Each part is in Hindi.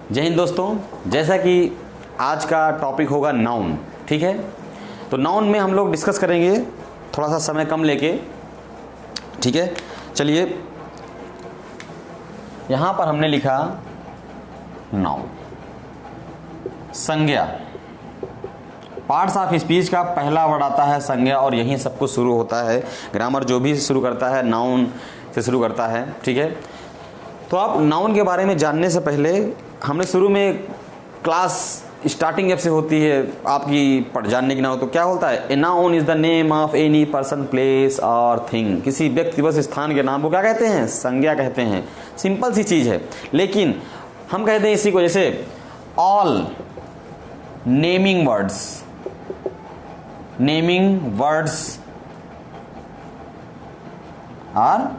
जय हिंद दोस्तों। जैसा कि आज का टॉपिक होगा नाउन, ठीक है। तो नाउन में हम लोग डिस्कस करेंगे थोड़ा सा समय कम लेके, ठीक है। चलिए, यहां पर हमने लिखा नाउन, संज्ञा। पार्ट्स ऑफ स्पीच का पहला वर्ड आता है संज्ञा, और यहीं सब कुछ शुरू होता है। ग्रामर जो भी शुरू करता है नाउन से शुरू करता है, ठीक है। तो आप नाउन के बारे में जानने से पहले हमने शुरू में क्लास स्टार्टिंग जब से होती है आपकी पढ़ जानने की, ना हो तो क्या होता है, a noun is the name of any person, place और थिंग। किसी व्यक्ति व स्थान के नाम को क्या कहते हैं, संज्ञा कहते हैं। सिंपल सी चीज है, लेकिन हम कहते हैं इसी को, जैसे all naming words are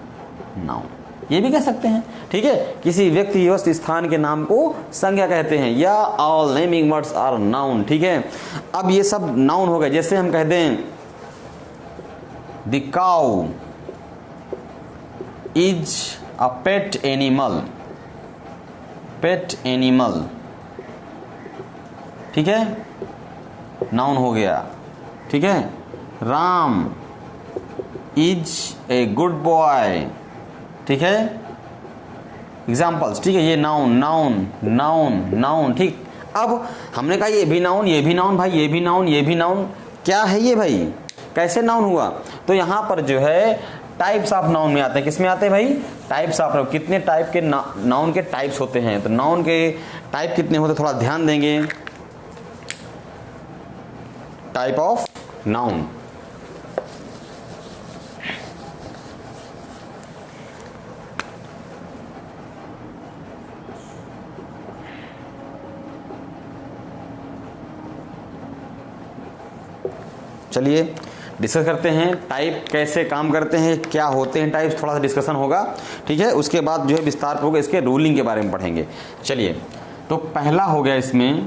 noun, ये भी कह सकते हैं, ठीक है। किसी व्यक्ति व स्थान के नाम को संज्ञा कहते हैं, या all naming words are noun, ठीक है। अब ये सब नाउन हो गए। जैसे हम कहते हैं the cow is a pet animal, ठीक है, नाउन हो गया, ठीक है। Ram is a good boy, ठीक है। एग्जाम्पल्स, ठीक है। ये नाउन, ठीक। अब हमने कहा ये भी नाउन भाई, ये भी नाउन, क्या है ये भाई, कैसे नाउन हुआ। तो यहां पर जो है टाइप्स ऑफ नाउन में आते हैं। किस में आते हैं भाई, टाइप्स ऑफ नाउन। कितने टाइप के नाउन के टाइप्स होते हैं, तो नाउन के टाइप कितने होते हैं थोड़ा ध्यान देंगे। टाइप ऑफ नाउन, चलिए डिस्कस करते हैं टाइप कैसे काम करते हैं, क्या होते हैं टाइप्स, थोड़ा सा डिस्कशन होगा, ठीक है। उसके बाद जो है विस्तार होगा, इसके रूलिंग के बारे में पढ़ेंगे। चलिए, तो पहला हो गया इसमें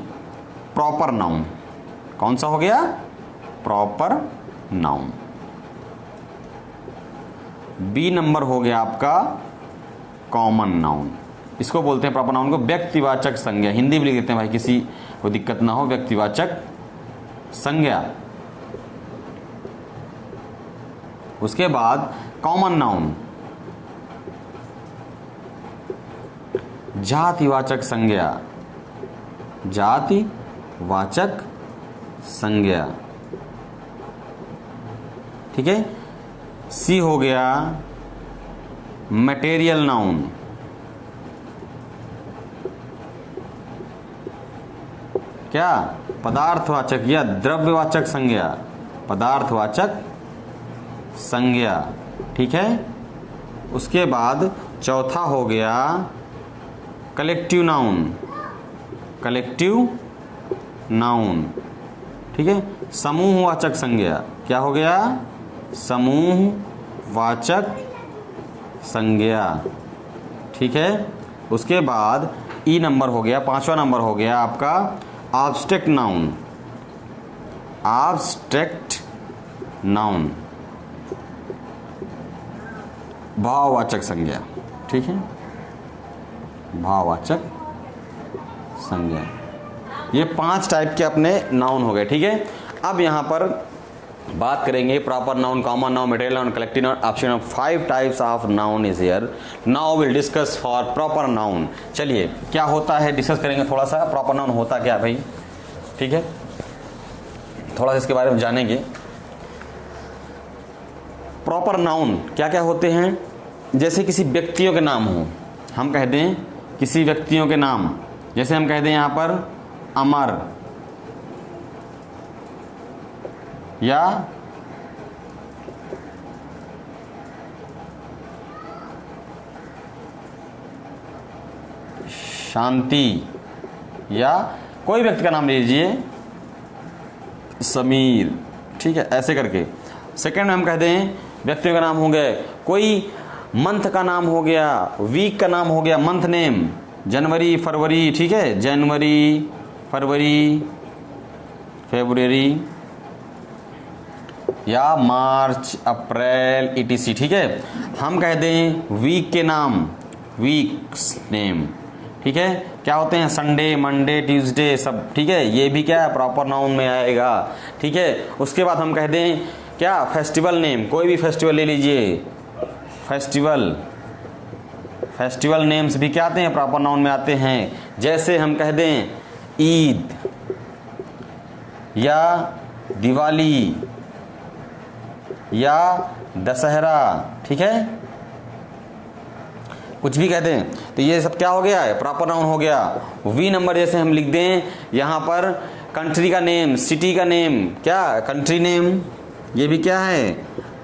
प्रॉपर नाउन। कौन सा हो गया, प्रॉपर नाउन। बी नंबर हो गया आपका कॉमन नाउन। इसको बोलते हैं प्रॉपर नाउन को व्यक्तिवाचक संज्ञा। हिंदी में लिख देते हैं भाई, किसी को दिक्कत ना हो, व्यक्तिवाचक संज्ञा। उसके बाद कॉमन नाउन जातिवाचक संज्ञा, जातिवाचक संज्ञा, ठीक है। सी हो गया मटेरियल नाउन, क्या, पदार्थवाचक या द्रव्यवाचक संज्ञा, पदार्थवाचक संज्ञा, ठीक है। उसके बाद चौथा हो गया कलेक्टिव नाउन, ठीक है। समूहवाचक संज्ञा, क्या हो गया, समूहवाचक संज्ञा, ठीक है। उसके बाद ई नंबर हो गया, पांचवा नंबर हो गया आपका एब्स्ट्रैक्ट नाउन, भाववाचक संज्ञा, ठीक है, भाववाचक संज्ञा। ये 5 टाइप के अपने नाउन हो गए, ठीक है। अब यहां पर बात करेंगे proper noun, common noun, material noun, collective noun, option of 5 types of noun is here. Now will discuss for proper noun. चलिए, क्या होता है डिस्कस करेंगे थोड़ा सा, प्रॉपर नाउन होता क्या भाई, ठीक है, थोड़ा सा इसके बारे में जानेंगे। प्रॉपर नाउन क्या क्या होते हैं, जैसे किसी व्यक्तियों के नाम हो, हम कहते हैं किसी व्यक्तियों के नाम, जैसे हम कहते हैं यहां पर अमर, या शांति, या कोई व्यक्ति का नाम लीजिए समीर, ठीक है, ऐसे करके। सेकंड में हम कहते हैं व्यक्तियों का नाम हो गए, कोई मंथ का नाम हो गया, वीक का नाम हो गया, मंथ नेम, जनवरी फरवरी, ठीक है, जनवरी फरवरी फरवरी, या मार्च अप्रैल etc, ठीक है। हम कहते हैं वीक के नाम, वीक्स नेम, ठीक है, क्या होते हैं, संडे, मंडे, ट्यूसडे सब, ठीक है, ये भी क्या है, प्रॉपर नाउन में आएगा, ठीक है। उसके बाद हम कह दें क्या, फेस्टिवल नेम, कोई भी फेस्टिवल ले लीजिए, फेस्टिवल नेम्स भी क्या आते हैं, प्रॉपर नाउन में आते हैं। जैसे हम कह दें ईद या दिवाली या दशहरा, ठीक है, कुछ भी कहते हैं, तो ये सब क्या हो गया है, प्रॉपर नाउन हो गया। वी नंबर जैसे हम लिख दें यहाँ पर कंट्री का नेम, सिटी का नेम, क्या कंट्री नेम, ये भी क्या है,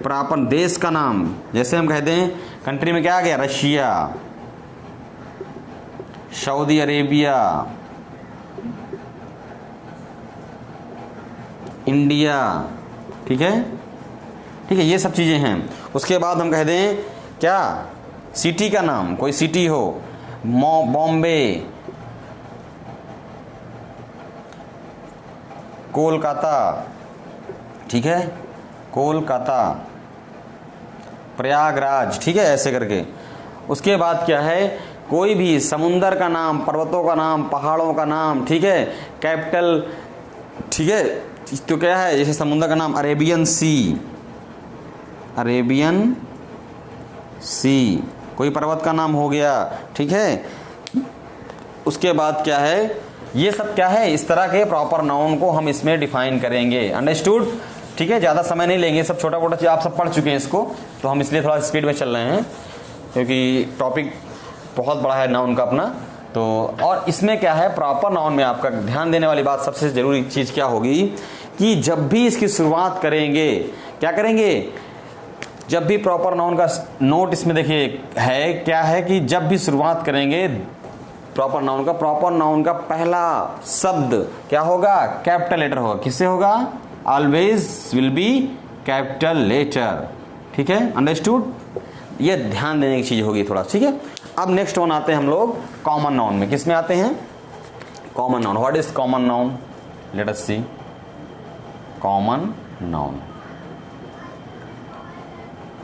प्रॉपर देश का नाम। जैसे हम कह दें कंट्री में क्या आ गया, रशिया, सऊदी अरेबिया, इंडिया, ठीक है, ठीक है, ये सब चीजें हैं। उसके बाद हम कह दें क्या, सिटी का नाम, कोई सिटी हो, बॉम्बे, कोलकाता, ठीक है, कोलकाता, प्रयागराज, ठीक है, ऐसे करके। उसके बाद क्या है, कोई भी समुंदर का नाम, पर्वतों का नाम, पहाड़ों का नाम, ठीक है, कैपिटल, ठीक है, तो क्या है, जैसे समुंदर का नाम अरेबियन सी, कोई पर्वत का नाम हो गया, ठीक है। उसके बाद क्या है, ये सब क्या है, इस तरह के प्रॉपर नाउन को हम इसमें डिफाइन करेंगे, अंडरस्टूड, ठीक है। ज़्यादा समय नहीं लेंगे, सब छोटा मोटा चीज़ आप सब पढ़ चुके हैं इसको, तो हम इसलिए थोड़ा स्पीड में चल रहे हैं क्योंकि टॉपिक बहुत बड़ा है नाउन का अपना। तो और इसमें क्या है, प्रॉपर नाउन में आपका ध्यान देने वाली बात, सबसे ज़रूरी चीज़ क्या होगी कि जब भी इसकी शुरुआत करेंगे, क्या करेंगे, जब भी प्रॉपर नाउन का नोट इसमें देखिए है, क्या है कि जब भी शुरुआत करेंगे प्रॉपर नाउन का पहला शब्द क्या होगा, कैपिटल लेटर होगा। किससे होगा, always will be capital letter, ठीक है, अंडरस्टूड। ये ध्यान देने की चीज होगी थोड़ा, ठीक है। अब नेक्स्ट वन आते हैं हम लोग कॉमन नाउन में। किस में आते हैं, common noun. What is common noun, let us see. Common noun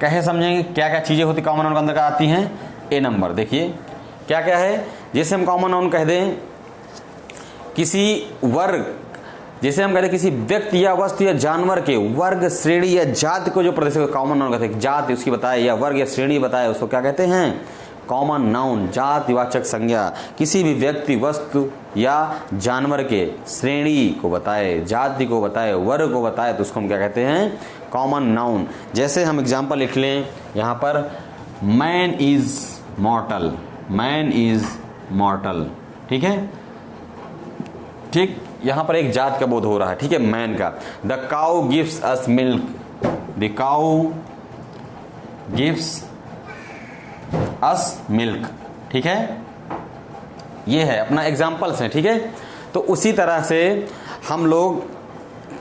कैसे समझेंगे, क्या क्या चीजें होती कॉमन नाउन के अंदर का आती हैं। ए नंबर देखिए क्या क्या है। जैसे हम कॉमन नाउन कह दें किसी वर्ग, जैसे हम कहते हैं किसी व्यक्ति या वस्तु या जानवर के वर्ग, श्रेणी या जाति को जो प्रदर्शित कॉमन नाउन कहते हैं। जाति उसकी बताए या वर्ग या श्रेणी बताए उसको क्या कहते हैं, कॉमन नाउन। जातिवाचक संज्ञा किसी भी व्यक्ति, वस्तु या जानवर के श्रेणी को बताए, जाति को बताए, वर्ग को बताए तो उसको हम क्या कहते हैं, कॉमन नाउन। जैसे हम एग्जाम्पल लिख लें यहाँ पर, मैन इज मॉर्टल, मैन इज मॉर्टल, ठीक है, ठीक। यहां पर एक जात का बोध हो रहा है, ठीक है, मैन का। The cow gives us milk, the cow gives us milk, ठीक है। ये है अपना एग्जाम्पल्स है, ठीक है। तो उसी तरह से हम लोग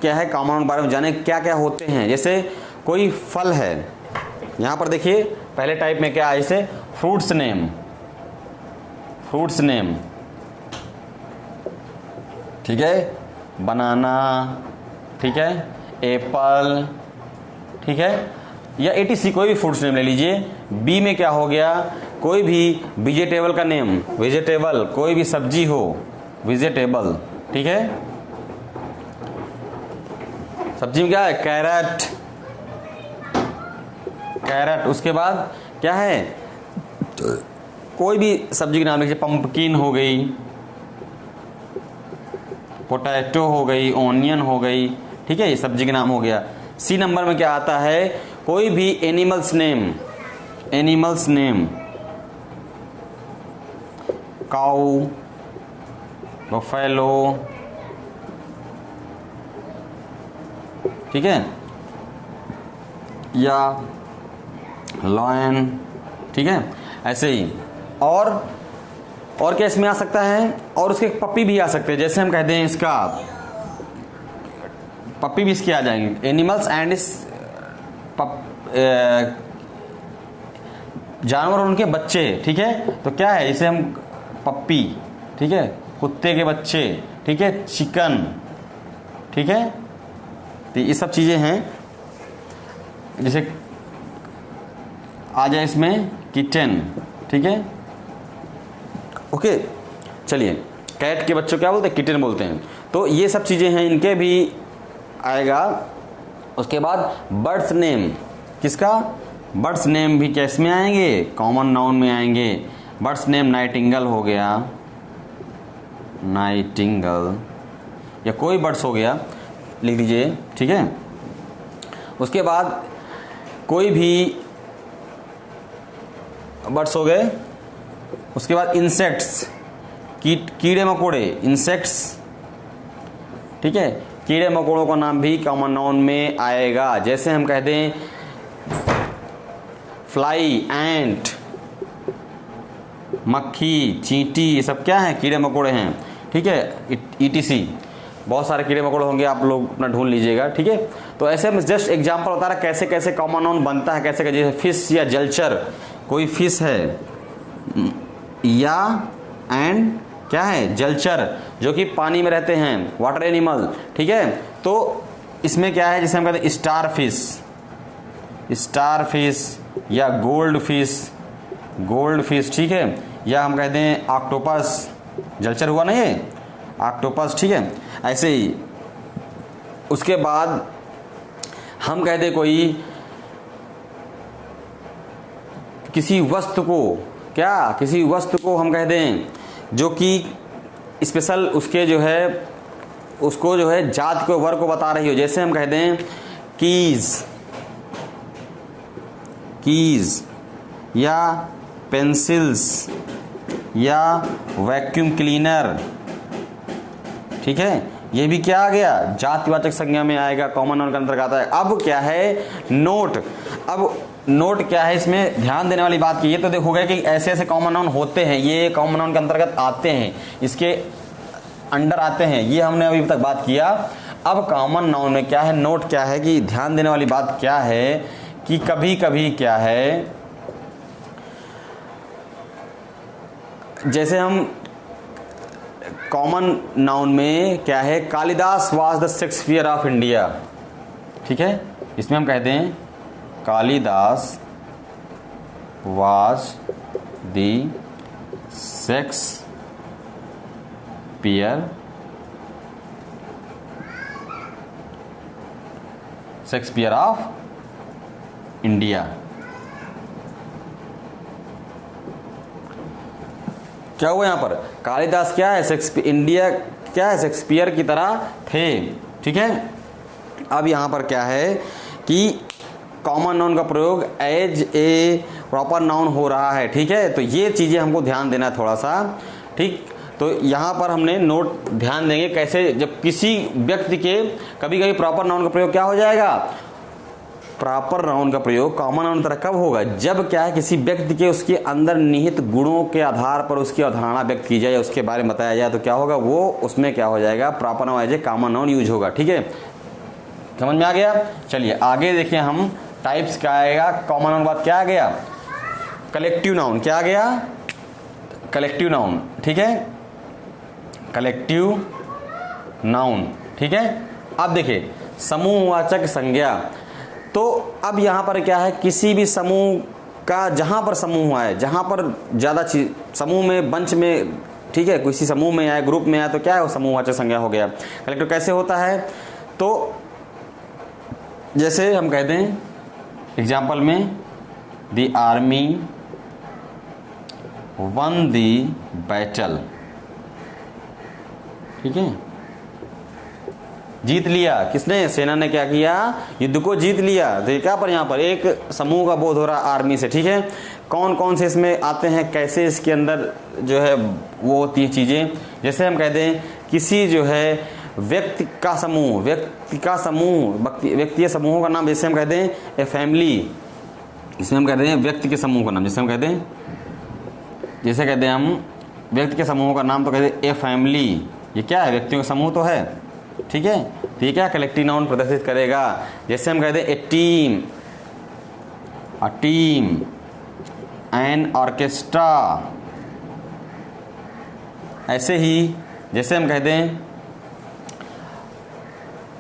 क्या है कॉमन नाउन के बारे में जाने क्या क्या होते हैं। जैसे कोई फल है, यहां पर देखिए पहले टाइप में क्या है, जैसे फ्रूट्स नेम, फ्रूट्स नेम, ठीक है, बनाना, ठीक है, एप्पल, ठीक है, या एटीसी कोई भी फ्रूट्स नेम ले लीजिए। बी में क्या हो गया, कोई भी वेजिटेबल का नेम, वेजिटेबल कोई भी सब्जी हो, वेजिटेबल, ठीक है। सब्जी में क्या है, कैरेट, कैरेट। उसके बाद क्या है, कोई भी सब्जी के नाम लीजिए, पंपकिन हो गई, पोटैटो हो गई, ओनियन हो गई, ठीक है, ये सब्जी के नाम हो गया। सी नंबर में क्या आता है, कोई भी एनिमल्स नेम, एनिमल्स नेम, काऊ, बफेलो, ठीक है, या लॉयन, ठीक है, ऐसे ही। और क्या इसमें आ सकता है, और उसके पप्पी भी आ सकते हैं। जैसे हम कहते हैं इसका पप्पी भी इसके आ जाएंगे, एनिमल्स एंड इस जानवर और उनके बच्चे, ठीक है। तो क्या है, इसे हम पप्पी, ठीक है, कुत्ते के बच्चे, ठीक है, चिकन, ठीक है। तो ये सब चीजें हैं। जैसे आ जाए इसमें किटन, ठीक है, ओके। चलिए कैट के बच्चों क्या बोलते हैं, किटन बोलते हैं। तो ये सब चीज़ें हैं, इनके भी आएगा। उसके बाद बर्ड्स नेम, किसका, बर्ड्स नेम भी किस में आएंगे, कॉमन नाउन में आएंगे। बर्ड्स नेम नाइटिंगल हो गया, नाइटिंगल, या कोई बर्ड्स हो गया, लिख दीजिए, ठीक है। उसके बाद कोई भी बर्ड्स हो गए। उसके बाद इंसेक्ट्स, कीड़े मकोड़े, इंसेक्ट्स, ठीक है। कीड़े मकोड़ों का नाम भी कॉमन नाउन में आएगा। जैसे हम कह दें फ्लाई, एंट, मक्खी, चींटी, ये सब क्या है, कीड़े मकोड़े हैं, ठीक है। ETC बहुत सारे कीड़े मकोड़े होंगे, आप लोग अपना ढूंढ लीजिएगा, ठीक है। तो ऐसे में जस्ट एग्जांपल बता रहा कैसे कैसे कॉमन नाउन बनता है, कैसे कैसे। जैसे फिश या जलचर, कोई फिश है, या एंड क्या है, जलचर, जो कि पानी में रहते हैं, वाटर एनिमल, ठीक है। तो इसमें क्या है, जैसे हम कहते हैं स्टार फिश, स्टार फिश, या गोल्ड फिश, गोल्ड फिश, ठीक है। या हम कहते हैं ऑक्टोपस, जलचर हुआ ना ये, ऑक्टोपस, ठीक है। ऐसे ही उसके बाद हम कहते कोई किसी वस्तु को, क्या, किसी वस्तु को हम कह दें जो कि स्पेशल उसके जो है, उसको जो है जात को, वर्ग को बता रही हो। जैसे हम कह दें कीज, कीज, या पेंसिल्स, या वैक्यूम क्लीनर, ठीक है। ये भी क्या आ गया, जातिवाचक संज्ञा में आएगा, कॉमन नाउन के अंतर्गत आता है। अब क्या है, नोट। अब नोट क्या है, इसमें ध्यान देने वाली बात की, ये तो देखोगे कि ऐसे ऐसे कॉमन नाउन होते हैं, ये कॉमन नाउन के अंतर्गत आते हैं, इसके अंडर आते हैं, ये हमने अभी तक बात किया। अब कॉमन नाउन में क्या है, नोट क्या है, कि ध्यान देने वाली बात क्या है कि कभी कभी क्या है, जैसे हम कॉमन नाउन में क्या है, Kalidas was the Shakespeare of India, ठीक है। इसमें हम कहते हैं Kalidas was the Shakespeare, Shakespeare of India. क्या हुआ यहां पर, कालिदास क्या है, शेक्सपियर, इंडिया क्या है, शेक्सपियर की तरह थे, ठीक है। अब यहां पर क्या है कि कॉमन नाउन का प्रयोग एज ए प्रॉपर नाउन हो रहा है, ठीक है। तो ये चीजें हमको ध्यान देना है थोड़ा सा, ठीक। तो यहाँ पर हमने नोट ध्यान देंगे कैसे, जब किसी व्यक्ति के कभी कभी प्रॉपर नाउन का प्रयोग क्या हो जाएगा, प्रॉपर नाउन का प्रयोग कॉमन नाउन तरह कब होगा, जब क्या है किसी व्यक्ति के उसके अंदर निहित गुणों के आधार पर उसकी अवधारणा व्यक्त की जाए, उसके बारे में बताया जाए, तो क्या होगा, वो उसमें क्या हो जाएगा, proper noun as a common noun use होगा, ठीक है। समझ में आ गया। चलिए आगे देखिए हम टाइप्स क्या आएगा, कॉमन नाउन बाद क्या आ गया, कलेक्टिव नाउन, क्या आ गया, कलेक्टिव नाउन, ठीक है, कलेक्टिव नाउन, ठीक है। अब देखिए समूहवाचक संज्ञा, तो अब यहां पर क्या है, किसी भी समूह का, जहां पर समूह हुआ है, जहां पर ज्यादा चीज समूह में, बंच में, ठीक है, किसी समूह में आए, ग्रुप में आए, तो क्या है, वो समूहवाचक संज्ञा हो गया। कलेक्टिव कैसे होता है, तो जैसे हम कहते हैं एग्जाम्पल में the army one the battle, ठीक है, जीत लिया, किसने, सेना ने क्या किया, युद्ध को जीत लिया। तो क्या पर यहाँ पर एक समूह का बोध हो रहा आर्मी से, ठीक है। कौन कौन से इसमें आते हैं, कैसे इसके अंदर जो है वो होती है चीजें, जैसे हम कहते हैं किसी जो है व्यक्ति का समूह, व्यक्ति का समूह, व्यक्तिगत समूहों का नाम, जैसे हम कहते हैं ए फैमिली, इसमें हम कहते हैं व्यक्ति के समूह का नाम, जैसे हम कहते हैं, जैसे कहते हैं हम व्यक्ति के समूहों का नाम, तो कहते हैं ए फैमिली, ये क्या है, व्यक्तियों का समूह तो है, ठीक है। तो ये क्या कलेक्टिव नाउन प्रदर्शित करेगा। जैसे हम कहते हैं a team, a team, an orchestra, ऐसे ही जैसे हम कहते हैं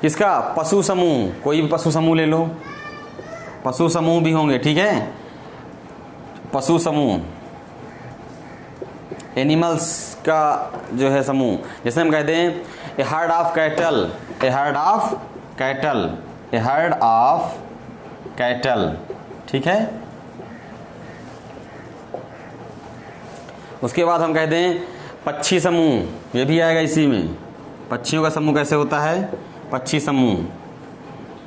किसका, पशु समूह, कोई भी पशु समूह ले लो, पशु समूह भी होंगे, ठीक है, पशु समूह, एनिमल्स का जो है समूह, जैसे हम कहते हैं a herd of cattle, a herd of cattle, a herd of cattle, ठीक है। उसके बाद हम कहते हैं पक्षी समूह, ये भी आएगा इसी में। पक्षियों का समूह कैसे होता है, पक्षी समूह।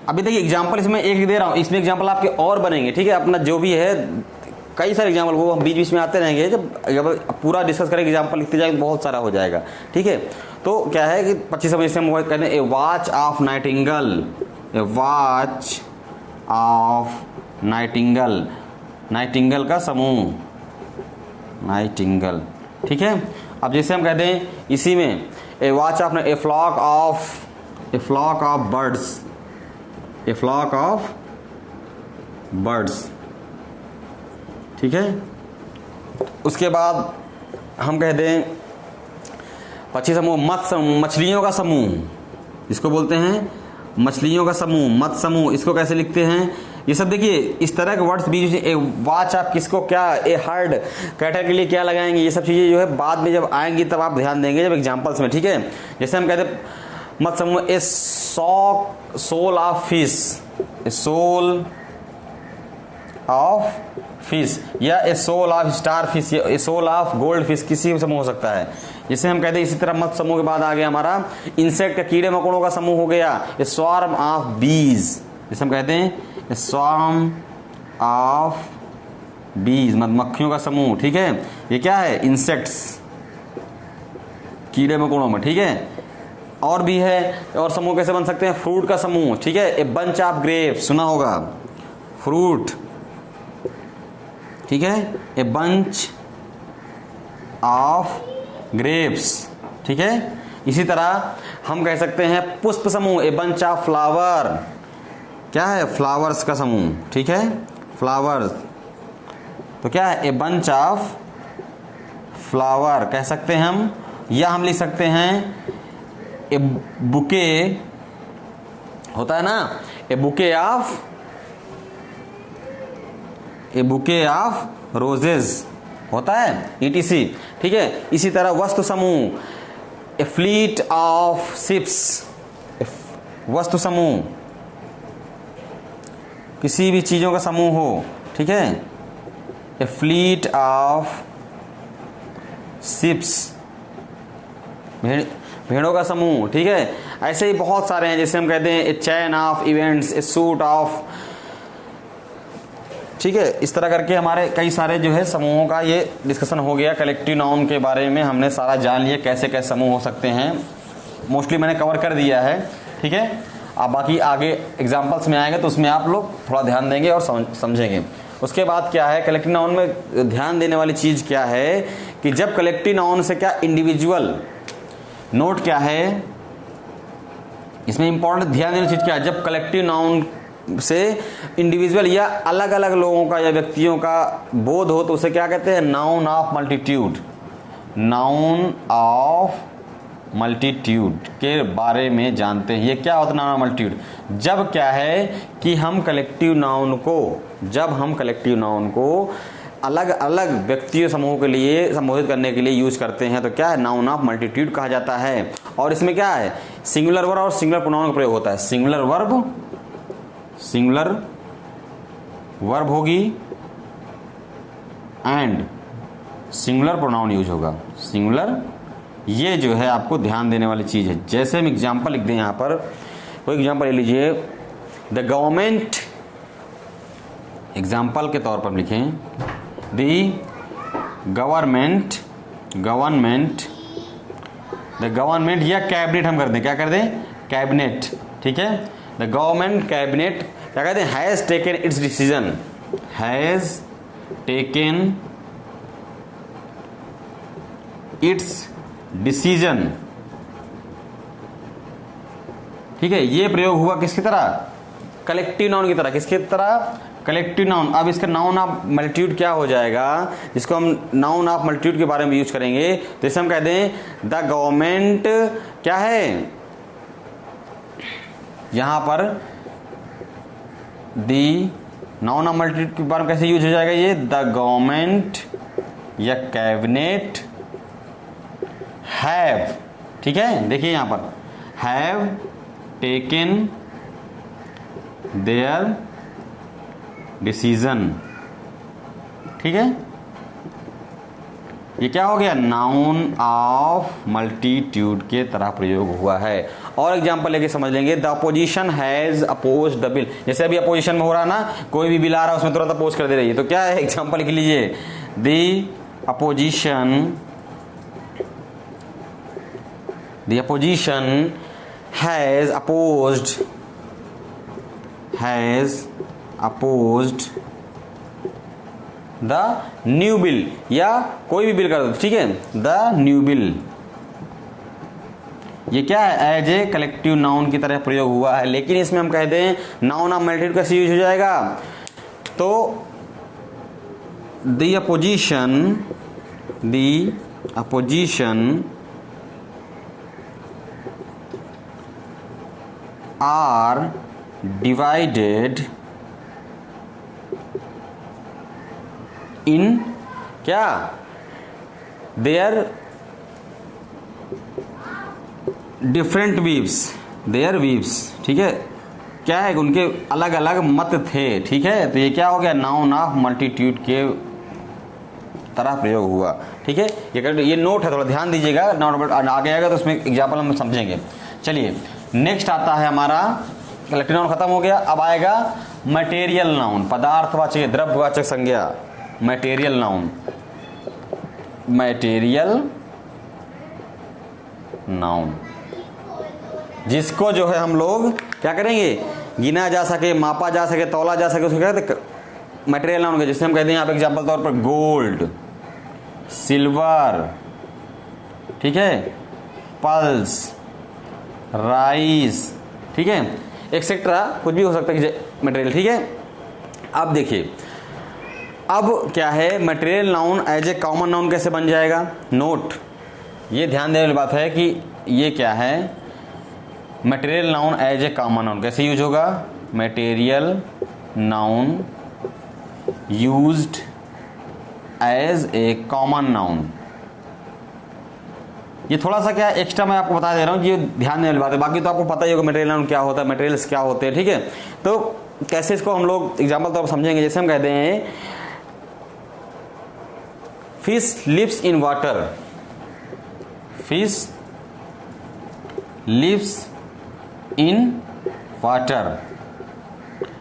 अभी देखिए एग्जाम्पल इसमें एक दे रहा हूँ, इसमें एग्जाम्पल आपके और बनेंगे, ठीक है। अपना जो भी है कई सारे एग्जाम्पल वो हम बीच बीच में आते रहेंगे, जब पूरा डिस्कस करेंगे एग्जाम्पल लिखते जाएंगे बहुत सारा हो जाएगा, ठीक है। तो क्या है कि 25 समूह से हम कहते हैं a watch of nightingale, a watch of nightingale, nightingale का समूह, नाइटिंगल, ठीक है। अब जैसे हम कहते हैं इसी में a watch of, a flock of birds, a flock of birds, ठीक है। उसके बाद हम कहते हैं 25 समूह मत्स्य, मछलियों का समूह, इसको बोलते हैं मछलियों का समूह, मत्स्य समूह। इसको कैसे लिखते हैं, ये सब देखिए इस तरह के वर्ड्स बीच में। ए वॉच आप किसको क्या, ए हर्ड कैटल के लिए क्या लगाएंगे, ये सब चीजें जो है बाद में जब आएंगी तब आप ध्यान देंगे जब एग्जाम्पल्स में, ठीक है। जैसे हम कहते हैं मत्स्य समूह a shoal of fish, a shoal of fish, या a shoal of star fish, या a shoal of gold fish, किसी भी समूह हो सकता है। जैसे हम कहते हैं इसी तरह मत्स्य समूह के बाद आ गया हमारा इंसेक्ट का, कीड़े मकोड़ों का समूह हो गया ए स्वार्म ऑफ बीज, जैसे हम कहते हैं ए स्वार्म ऑफ बीज, मधुमक्खियों का समूह, ठीक है। ये क्या है, इंसेक्ट्स, कीड़े मकोड़ों में, ठीक है। और भी है, और समूह कैसे बन सकते हैं, फ्रूट का समूह, ठीक है। ए बंच ऑफ ग्रेप्स, सुना होगा, फ्रूट, ठीक है। ए बंच ऑफ ग्रेप्स, ठीक है। इसी तरह हम कह सकते हैं पुष्प समूह ए बंच ऑफ फ्लावर, क्या है, फ्लावर्स का समूह, ठीक है, फ्लावर्स। तो क्या है, ए बंच ऑफ फ्लावर कह सकते हैं हम, या हम लिख सकते हैं ए बुके, होता है ना, ए बुके ऑफ रोजेस होता है, ETC, ठीक है। इसी तरह वस्तु समूह ए फ्लीट ऑफ शिप्स, वस्तु समूह किसी भी चीजों का समूह हो, ठीक है, ए फ्लीट ऑफ शिप्स, भेड़ों का समूह, ठीक है। ऐसे ही बहुत सारे हैं, जैसे हम कहते हैं a chain of events, a suit of, ठीक है। इस तरह करके हमारे कई सारे जो है समूहों का ये डिस्कशन हो गया। कलेक्टिव नाउन के बारे में हमने सारा जान लिया, कैसे कैसे समूह हो सकते हैं, मोस्टली मैंने कवर कर दिया है, ठीक है। अब बाकी आगे एग्जांपल्स में आएंगे तो उसमें आप लोग थोड़ा ध्यान देंगे और समझेंगे। उसके बाद क्या है, कलेक्टिव नाउन में ध्यान देने वाली चीज क्या है कि जब कलेक्टिव नाउन से क्या इंडिविजुअल, नोट क्या है इसमें इंपॉर्टेंट ध्यान देने चीज क्या है, जब कलेक्टिव नाउन से इंडिविजुअल या अलग अलग लोगों का या व्यक्तियों का बोध हो तो उसे क्या कहते हैं, noun of multitude, noun of multitude के बारे में जानते हैं। ये क्या होता है नाउन ऑफ मल्टीट्यूड, जब क्या है कि हम कलेक्टिव नाउन को अलग अलग व्यक्तियों समूह के लिए संबोधित करने के लिए यूज करते हैं तो क्या है, नाउन ऑफ मल्टीट्यूड कहा जाता है। और इसमें क्या है, सिंगुलर वर्ब और सिंगुलर प्रोनाउन का प्रयोग होता है। सिंगुलर वर्ब होगी एंड सिंगुलर प्रोनाउन यूज होगा, सिंगुलर। ये जो है आपको ध्यान देने वाली चीज है। जैसे हम एग्जांपल लिख दें, यहां पर कोई एग्जांपल ले लीजिए, द गवर्नमेंट, एग्जांपल के तौर पर लिखें द गवर्नमेंट या कैबिनेट हम कर दें, क्या कर दें, कैबिनेट, ठीक है। द गवर्नमेंट कैबिनेट क्या कहते हैं, has taken it's decision, has taken it's decision, ठीक है। ये प्रयोग हुआ किसकी तरह, कलेक्टिव नाउन की तरह, किसकी तरह, कलेक्टिव नाउन। अब इसका नाउन ऑफ मल्टीट्यूड क्या हो जाएगा, जिसको हम नाउन ऑफ मल्टीट्यूड के बारे में यूज करेंगे तो जैसे हम कहते हैं द गवर्नमेंट क्या है, यहां पर दी नाउन ऑफ मल्टीट्यूड के बारे में कैसे यूज हो जाएगा, ये द गवर्नमेंट या कैबिनेट हैव, ठीक है, देखिए यहां पर हैव टेकन देयर डिसीजन, ठीक है, ये क्या हो गया, नाउन ऑफ मल्टीट्यूड के तरह प्रयोग हुआ है। और एग्जांपल लेके समझ लेंगे, the opposition has opposed the bill, जैसे अभी अपोजिशन में हो रहा है ना, कोई भी बिल आ रहा है उसमें तुरंत अपोज कर दे रही है, तो क्या है, एग्जांपल लिख लीजिए, the opposition has opposed the new bill, या कोई भी बिल कर दो, ठीक है, द न्यू बिल, ये क्या है, एज ए कलेक्टिव नाउन की तरह प्रयोग हुआ है। लेकिन इसमें हम कहते हैं नाउन ऑफ मल्टीट्यूड कैसे यूज हो जाएगा, तो the apposition are divided in क्या, देयर डिफरेंट वीव्स, ठीक है, क्या है, उनके अलग अलग मत थे, ठीक है, तो ये क्या हो गया, नाउन ऑफ मल्टीट्यूड के तरह प्रयोग हुआ, ठीक है, ये नोट है, थोड़ा ध्यान दीजिएगा, नोट आगे आएगा तो उसमें एग्जाम्पल हम समझेंगे। चलिए नेक्स्ट आता है हमारा, कलेक्टिव नाउन खत्म हो गया, अब आएगा मटेरियल नाउन, पदार्थवाचक द्रव्यवाचक संज्ञा, मटेरियल नाउन, जिसको जो है हम लोग क्या करेंगे, गिना जा सके, मापा जा सके, तौला जा सके, उसको क्या कहते हैं, मटेरियल नाउन के, जिससे हम कहते हैं यहाँ पे एग्जांपल तौर पर गोल्ड, सिल्वर, ठीक है, पल्स, राइस, ठीक है, एक्सेट्रा, कुछ भी हो सकता है मटेरियल, ठीक है। अब देखिए, अब क्या है, material noun as a common noun कैसे बन जाएगा, नोट, ये ध्यान देने वाली बात है कि ये क्या है, material noun as a common noun कैसे यूज होगा, material noun used as a common noun, ये थोड़ा सा क्या एक्स्ट्रा मैं आपको बता दे रहा हूँ, ये ध्यान देने वाली बात है, बाकी तो आपको पता ही होगा मटेरियल नाउन क्या होता है, मटेरियल्स क्या होते हैं, ठीक है। तो कैसे इसको हम लोग एग्जांपल तौर पर समझेंगे, जैसे हम कहते हैं fish lives in water, fish lives in water,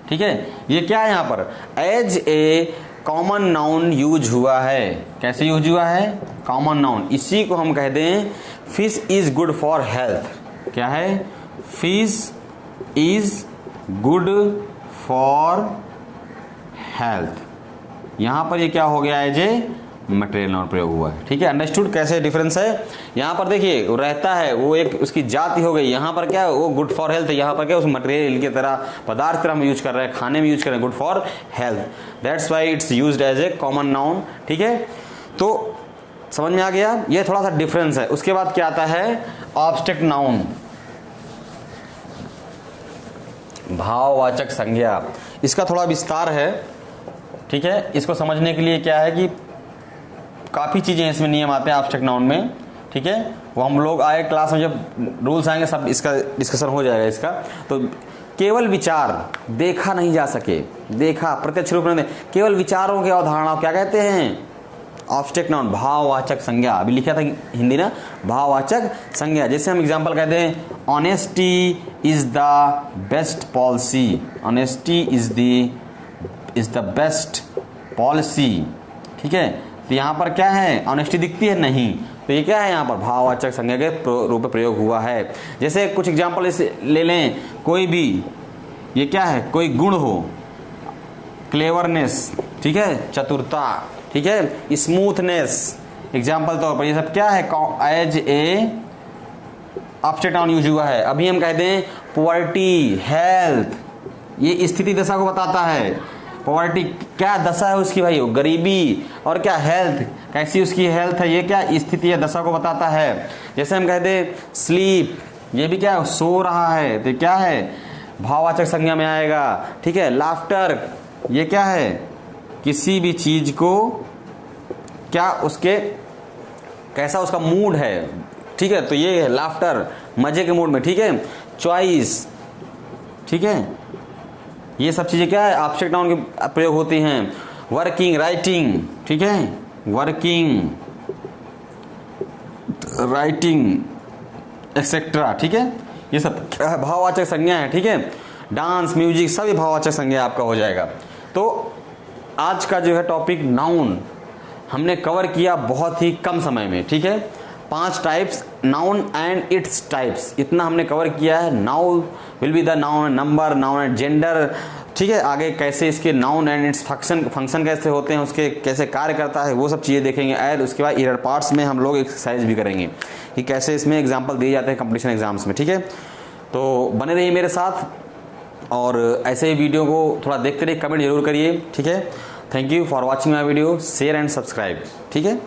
ठीक है, ये क्या है, यहां पर as a common noun use हुआ है, कैसे यूज हुआ है, कॉमन नाउन, इसी को हम कहते हैं fish is good for health, क्या है, fish is good for health, यहां पर ये क्या हो गया, एज ए मटेरियल नाउन प्रयोग हुआ है, ठीक है, अंडरस्टूड कैसे डिफरेंस है। यहाँ पर देखिए वो रहता है, वो एक उसकी जाति हो गई, यहाँ पर क्या है, वो गुड फॉर हेल्थ है, यहाँ पर क्या उस मटेरियल की तरह, पदार्थ की तरह हम यूज कर रहे हैं, खाने में यूज कर रहे हैं, good for health, that's why it's used as a common noun, ठीक है। तो समझ में आ गया, ये थोड़ा सा डिफरेंस है। उसके बाद क्या आता है, ऑब्जेक्ट नाउन, भाववाचक संज्ञा, इसका थोड़ा विस्तार है, ठीक है, इसको समझने के लिए क्या है कि काफ़ी चीज़ें इसमें नियम आते हैं ऑब्जेक्ट नाउन में, ठीक है, वो हम लोग आए क्लास में, जब रूल्स आएंगे सब इसका डिस्कशन हो जाएगा इसका। तो केवल विचार देखा नहीं जा सके, देखा प्रत्यक्ष रूप में, केवल विचारों के अवधारणा क्या कहते हैं, ऑब्जेक्ट नाउन, भाववाचक संज्ञा, अभी लिखा था हिंदी ना, भाववाचक संज्ञा। जैसे हम एग्जांपल कहते हैं, honesty is the best policy, honesty is the best policy, ठीक है, तो यहाँ पर क्या है, ऑनेस्टी दिखती है नहीं, तो ये क्या है, यहाँ पर भाववाचक संज्ञा के रूप में प्रयोग हुआ है। जैसे कुछ एग्जांपल इसे ले लें, कोई भी, ये क्या है, कोई गुण हो, क्लेवरनेस, ठीक है, चतुरता, ठीक है, स्मूथनेस, एग्जांपल तौर पर ये सब क्या है, as a object noun use हुआ है। अभी हम कहते हैं पॉवर्टी, हेल्थ, ये स्थिति दशा को बताता है, पॉवर्टी क्या दशा है उसकी भाई, गरीबी, और क्या हेल्थ, कैसी उसकी हेल्थ है, ये क्या स्थिति है, दशा को बताता है। जैसे हम कहते हैं स्लीप, ये भी क्या है, सो रहा है, तो क्या है, भाववाचक संज्ञा में आएगा, ठीक है। लाफ्टर, ये क्या है, किसी भी चीज को क्या उसके कैसा उसका मूड है, ठीक है, तो ये है लाफ्टर, मजे के मूड में, ठीक है। चॉइस, ठीक है, ये सब चीजें क्या है, ऑब्जेक्ट नाउन के प्रयोग होती हैं। वर्किंग, राइटिंग, ठीक है, वर्किंग, राइटिंग एक्सेट्रा, ठीक है, ये सब भाववाचक संज्ञा है, ठीक है। डांस, म्यूजिक, सभी भाववाचक संज्ञा आपका हो जाएगा। तो आज का जो है टॉपिक नाउन हमने कवर किया बहुत ही कम समय में, ठीक है। 5 types, noun and its types, इतना हमने कवर किया है। Noun will be the noun number, noun and gender, ठीक है। आगे कैसे इसके नाउन एंड इट्स फंक्शन कैसे होते हैं, उसके कैसे कार्य करता है, वो सब चीज़ें देखेंगे। और उसके बाद ईयर पार्ट्स में हम लोग एक्सरसाइज भी करेंगे कि कैसे इसमें एग्जाम्पल दिए जाते हैं कंपटीशन एग्जाम्स में, ठीक है। तो बने रहिए मेरे साथ और ऐसे ही वीडियो को थोड़ा देखते रहिए, कमेंट जरूर करिए, ठीक है। Thank you for watching my video, share and subscribe, ठीक है।